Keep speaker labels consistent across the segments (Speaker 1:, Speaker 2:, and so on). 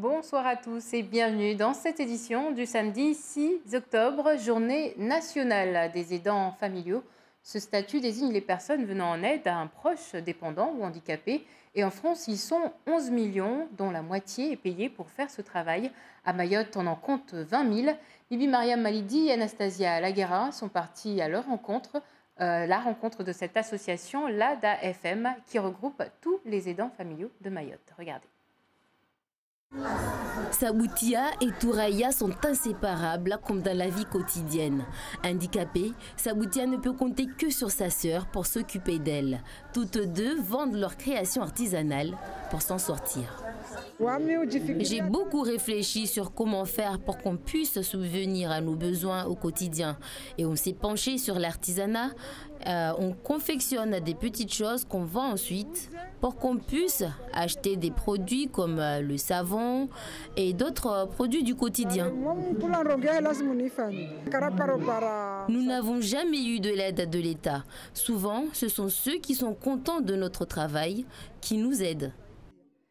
Speaker 1: Bonsoir à tous et bienvenue dans cette édition du samedi 6 octobre, journée nationale des aidants familiaux. Ce statut désigne les personnes venant en aide à un proche dépendant ou handicapé. Et en France, ils sont 11 millions, dont la moitié est payée pour faire ce travail. À Mayotte, on en compte 20 000. Bibi Mariam Malidi et Anastasia Laguera sont partis à leur rencontre, la rencontre de cette association, l'ADA-FM, qui regroupe tous les aidants familiaux de Mayotte. Regardez.
Speaker 2: Saboutia et Touraya sont inséparables comme dans la vie quotidienne. Handicapée, Saboutia ne peut compter que sur sa sœur pour s'occuper d'elle. Toutes deux vendent leur création artisanale pour s'en sortir. J'ai beaucoup réfléchi sur comment faire pour qu'on puisse subvenir à nos besoins au quotidien. Et on s'est penché sur l'artisanat. On confectionne des petites choses qu'on vend ensuite pour qu'on puisse acheter des produits comme le savon et d'autres produits du quotidien. Nous n'avons jamais eu de l'aide de l'État. Souvent, ce sont ceux qui sont contents de notre travail qui nous aident.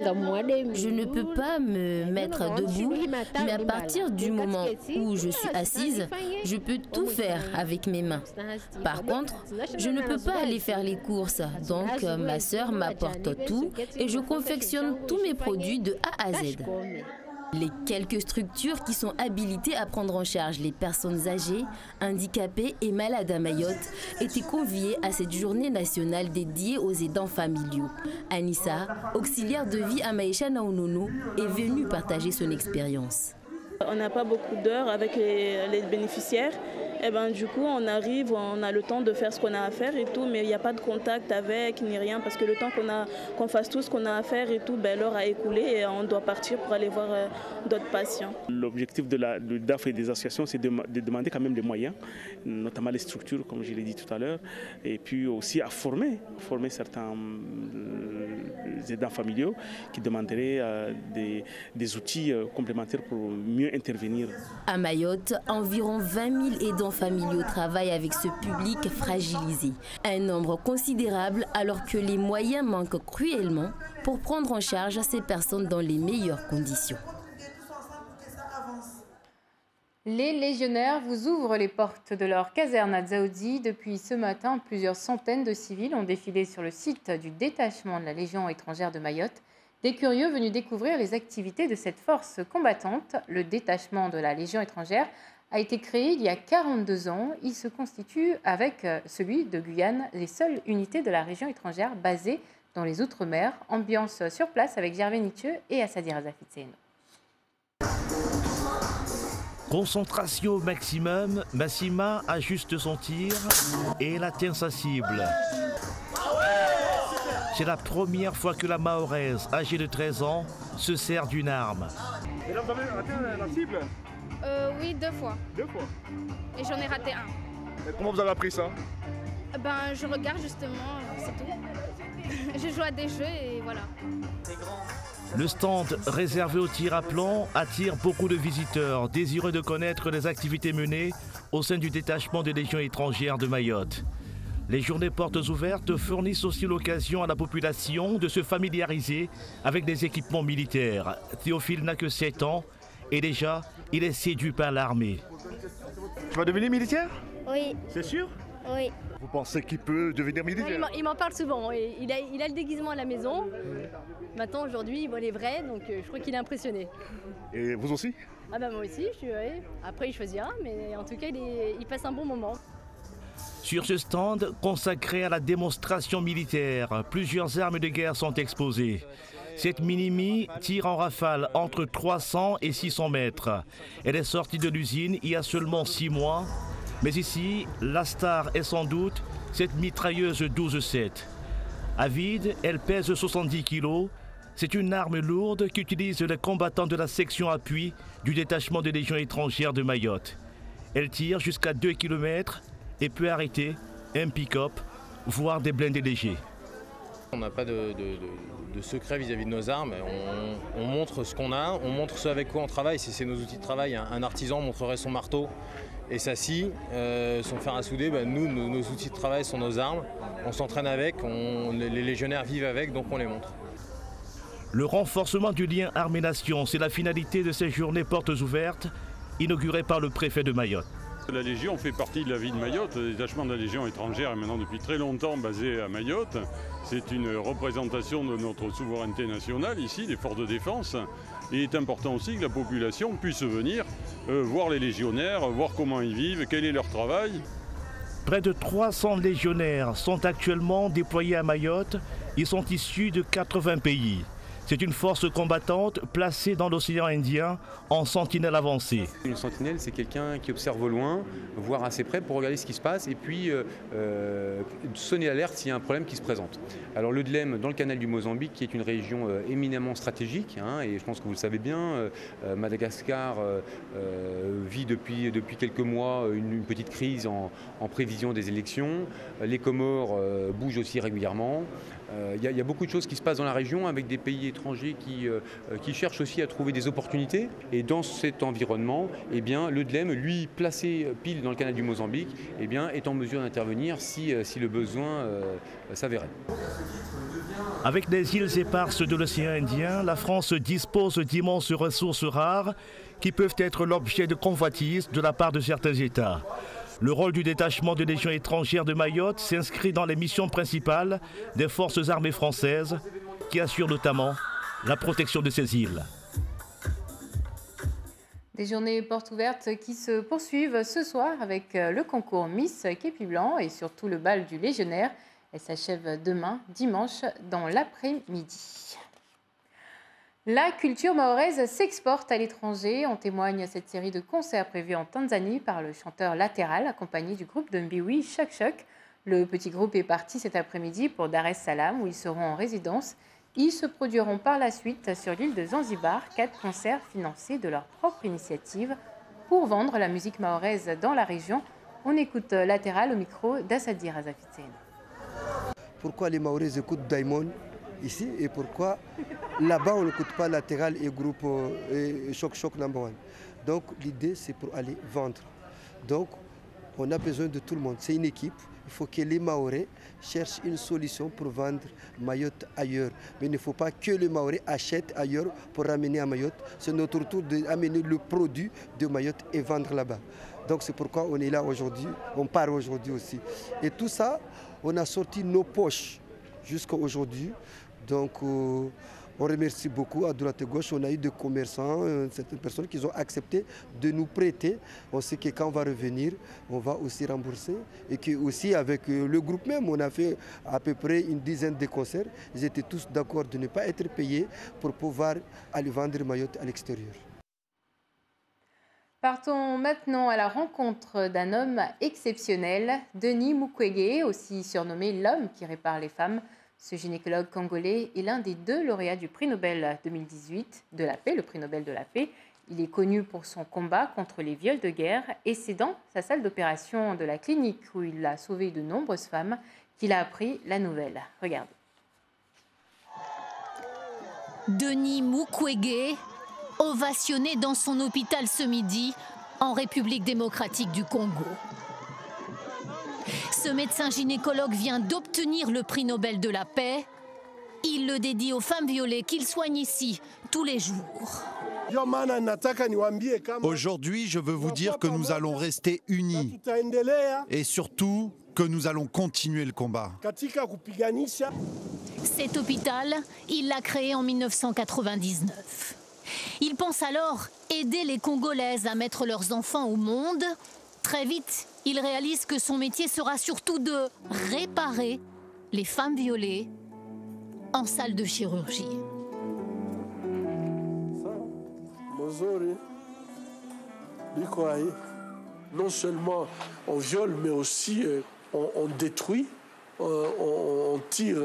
Speaker 2: Je ne peux pas me mettre debout, mais à partir du moment où je suis assise, je peux tout faire avec mes mains. Par contre, je ne peux pas aller faire les courses, donc ma sœur m'apporte tout et je confectionne tous mes produits de A à Z. Les quelques structures qui sont habilitées à prendre en charge les personnes âgées, handicapées et malades à Mayotte étaient conviées à cette journée nationale dédiée aux aidants familiaux. Anissa, auxiliaire de vie à Maïcha Naounono, est venue partager son expérience.
Speaker 3: On n'a pas beaucoup d'heures avec les bénéficiaires. Et du coup, on arrive, on a le temps de faire ce qu'on a à faire et tout, mais il n'y a pas de contact avec ni rien parce que le temps qu'on fasse tout ce qu'on a à faire et tout, l'heure a écoulé et on doit partir pour aller voir d'autres patients.
Speaker 4: L'objectif de DAF et des associations, c'est de demander quand même des moyens, notamment les structures, comme je l'ai dit tout à l'heure, et puis aussi à former certains aidants familiaux qui demanderaient des outils complémentaires pour mieux intervenir.
Speaker 2: À Mayotte, environ 20 000 aidants familiaux travaillent avec ce public fragilisé. Un nombre considérable alors que les moyens manquent cruellement pour prendre en charge ces personnes dans les meilleures conditions.
Speaker 1: Les légionnaires vous ouvrent les portes de leur caserne à Dzaoudi. Depuis ce matin, plusieurs centaines de civils ont défilé sur le site du détachement de la Légion étrangère de Mayotte. Des curieux venus découvrir les activités de cette force combattante. Le détachement de la Légion étrangère a été créé il y a 42 ans. Il se constitue avec celui de Guyane, les seules unités de la région étrangère basées dans les Outre-mer. Ambiance sur place avec Gervais Nitieux et Assadir Zafitseno.
Speaker 5: Concentration au maximum, Massima ajuste son tir et elle atteint sa cible. C'est la première fois que la Mahoraise, âgée de 13 ans, se sert d'une arme.
Speaker 6: Et là, vous avez atteint la cible ?
Speaker 7: Oui, 2 fois.
Speaker 6: 2 fois.
Speaker 7: Et j'en ai raté un.
Speaker 6: Et comment vous avez appris ça ?
Speaker 7: Je regarde justement, c'est tout. Je joue à des jeux et voilà.
Speaker 5: Le stand réservé au tir à plomb attire beaucoup de visiteurs désireux de connaître les activités menées au sein du détachement des Légions étrangères de Mayotte. Les journées portes ouvertes fournissent aussi l'occasion à la population de se familiariser avec des équipements militaires. Théophile n'a que 7 ans et déjà, il est séduit par l'armée.
Speaker 6: Tu vas devenir militaire ?
Speaker 8: Oui.
Speaker 6: C'est sûr ?
Speaker 8: Oui.
Speaker 6: Vous pensez qu'il peut devenir militaire ?
Speaker 8: Il m'en parle souvent. Il a le déguisement à la maison. Maintenant, aujourd'hui, il voit les vrais, donc je crois qu'il est impressionné.
Speaker 6: Et vous aussi ?
Speaker 8: Moi aussi, après il choisira, mais en tout cas, il passe un bon moment.
Speaker 5: Sur ce stand consacré à la démonstration militaire, plusieurs armes de guerre sont exposées. Cette Minimi tire en rafale entre 300 et 600 mètres. Elle est sortie de l'usine il y a seulement 6 mois. Mais ici, la star est sans doute cette mitrailleuse 12-7. À vide, elle pèse 70 kg. C'est une arme lourde qu'utilisent les combattants de la section appui du détachement des Légions étrangères de Mayotte. Elle tire jusqu'à 2 km et peut arrêter un pick-up, voire des blindés légers.
Speaker 9: On n'a pas de secret vis-à-vis de nos armes. On montre ce qu'on a, on montre ce avec quoi on travaille. C'est nos outils de travail. Un artisan montrerait son marteau et sa scie, son fer à souder. Nous, nos outils de travail sont nos armes. On s'entraîne avec, les légionnaires vivent avec, donc on les montre.
Speaker 5: Le renforcement du lien armée-nation, c'est la finalité de ces journées portes ouvertes, inaugurées par le préfet de Mayotte.
Speaker 10: La Légion fait partie de la vie de Mayotte. Le détachement de la Légion étrangère est maintenant depuis très longtemps basé à Mayotte. C'est une représentation de notre souveraineté nationale ici, des forces de défense. Il est important aussi que la population puisse venir voir les légionnaires, voir comment ils vivent, quel est leur travail.
Speaker 5: Près de 300 légionnaires sont actuellement déployés à Mayotte. Ils sont issus de 80 pays. C'est une force combattante placée dans l'océan Indien en sentinelle avancée.
Speaker 11: Une sentinelle, c'est quelqu'un qui observe au loin, voire assez près pour regarder ce qui se passe et puis sonner l'alerte s'il y a un problème qui se présente. Alors le DLEM dans le canal du Mozambique, qui est une région éminemment stratégique, et je pense que vous le savez bien, Madagascar vit depuis quelques mois une petite crise en prévision des élections. Les Comores bougent aussi régulièrement. Il y a beaucoup de choses qui se passent dans la région avec des pays étrangers qui cherchent aussi à trouver des opportunités. Et dans cet environnement, le DLEM, lui, placé pile dans le canal du Mozambique, est en mesure d'intervenir si le besoin s'avérait.
Speaker 5: Avec les îles éparses de l'océan Indien, la France dispose d'immenses ressources rares qui peuvent être l'objet de convoitises de la part de certains États. Le rôle du détachement de Légion étrangère de Mayotte s'inscrit dans les missions principales des forces armées françaises qui assurent notamment la protection de ces îles.
Speaker 1: Des journées portes ouvertes qui se poursuivent ce soir avec le concours Miss Képi Blanc et surtout le bal du légionnaire. Elle s'achève demain, dimanche, dans l'après-midi. La culture mahoraise s'exporte à l'étranger. En témoigne cette série de concerts prévus en Tanzanie par le chanteur Latéral, accompagné du groupe de Mbiwi Choc Choc. Le petit groupe est parti cet après-midi pour Dar es Salaam, où ils seront en résidence. Ils se produiront par la suite sur l'île de Zanzibar, 4 concerts financés de leur propre initiative pour vendre la musique mahoraise dans la région. On écoute Latéral au micro d'Assadir Azafitsen.
Speaker 12: Pourquoi les Mahorais écoutent Daimon ici et pourquoi là-bas on n'écoute pas Latéral et groupe Choc Choc number 1. Donc l'idée c'est pour aller vendre. Donc on a besoin de tout le monde, c'est une équipe. Il faut que les Mahorais cherchent une solution pour vendre Mayotte ailleurs. Mais il ne faut pas que les Mahorais achètent ailleurs pour ramener à Mayotte. C'est notre tour d'amener le produit de Mayotte et vendre là-bas. Donc c'est pourquoi on est là aujourd'hui, on part aujourd'hui aussi. Et tout ça, on a sorti nos poches jusqu'à aujourd'hui. Donc on remercie beaucoup à droite et gauche. On a eu des commerçants, certaines personnes qui ont accepté de nous prêter. On sait que quand on va revenir, on va aussi rembourser. Et que aussi avec le groupe même, on a fait à peu près une dizaine de concerts. Ils étaient tous d'accord de ne pas être payés pour pouvoir aller vendre Mayotte à l'extérieur.
Speaker 1: Partons maintenant à la rencontre d'un homme exceptionnel, Denis Mukwege, aussi surnommé l'homme qui répare les femmes. Ce gynécologue congolais est l'un des 2 lauréats du prix Nobel 2018 de la paix, le prix Nobel de la paix. Il est connu pour son combat contre les viols de guerre et c'est dans sa salle d'opération de la clinique où il a sauvé de nombreuses femmes qu'il a appris la nouvelle. Regardez.
Speaker 13: Denis Mukwege, ovationné dans son hôpital ce midi en République démocratique du Congo. Ce médecin gynécologue vient d'obtenir le prix Nobel de la paix. Il le dédie aux femmes violées qu'il soigne ici tous les jours.
Speaker 14: Aujourd'hui, je veux vous dire que nous allons rester unis et surtout que nous allons continuer le combat.
Speaker 13: Cet hôpital, il l'a créé en 1999. Il pense alors aider les Congolaises à mettre leurs enfants au monde. Très vite, il réalise que son métier sera surtout de réparer les femmes violées en salle de chirurgie.
Speaker 15: Non seulement on viole, mais aussi on détruit. On tire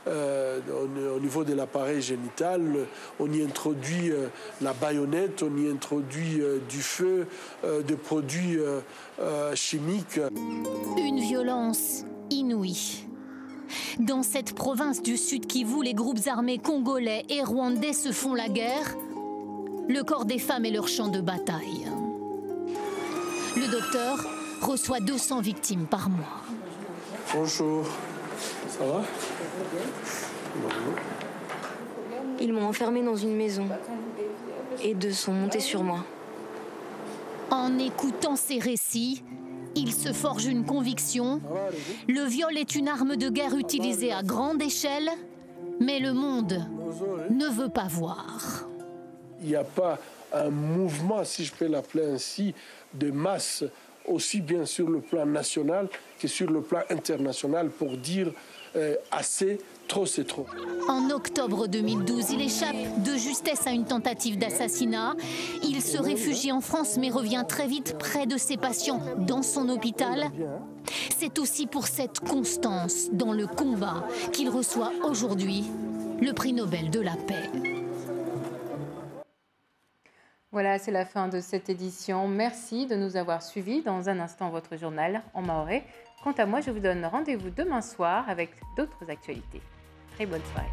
Speaker 15: au niveau de l'appareil génital, on y introduit la baïonnette, on y introduit du feu, des produits chimiques.
Speaker 13: Une violence inouïe. Dans cette province du Sud Kivu, les groupes armés congolais et rwandais se font la guerre. Le corps des femmes est leur champ de bataille. Le docteur reçoit 200 victimes par mois.
Speaker 15: Bonjour, ça va?
Speaker 16: Ils m'ont enfermée dans une maison et deux sont montés sur moi.
Speaker 13: En écoutant ces récits, il se forge une conviction. Le viol est une arme de guerre utilisée à grande échelle, mais le monde ne veut pas voir.
Speaker 15: Il n'y a pas un mouvement, si je peux l'appeler ainsi, de masse, aussi bien sur le plan national que sur le plan international, pour dire assez, trop c'est trop.
Speaker 13: En octobre 2012, il échappe de justesse à une tentative d'assassinat. Il se réfugie en France mais revient très vite près de ses patients dans son hôpital. C'est aussi pour cette constance dans le combat qu'il reçoit aujourd'hui le prix Nobel de la paix.
Speaker 1: Voilà, c'est la fin de cette édition. Merci de nous avoir suivis. Dans un instant, votre journal en mahorais. Quant à moi, je vous donne rendez-vous demain soir avec d'autres actualités. Très bonne soirée.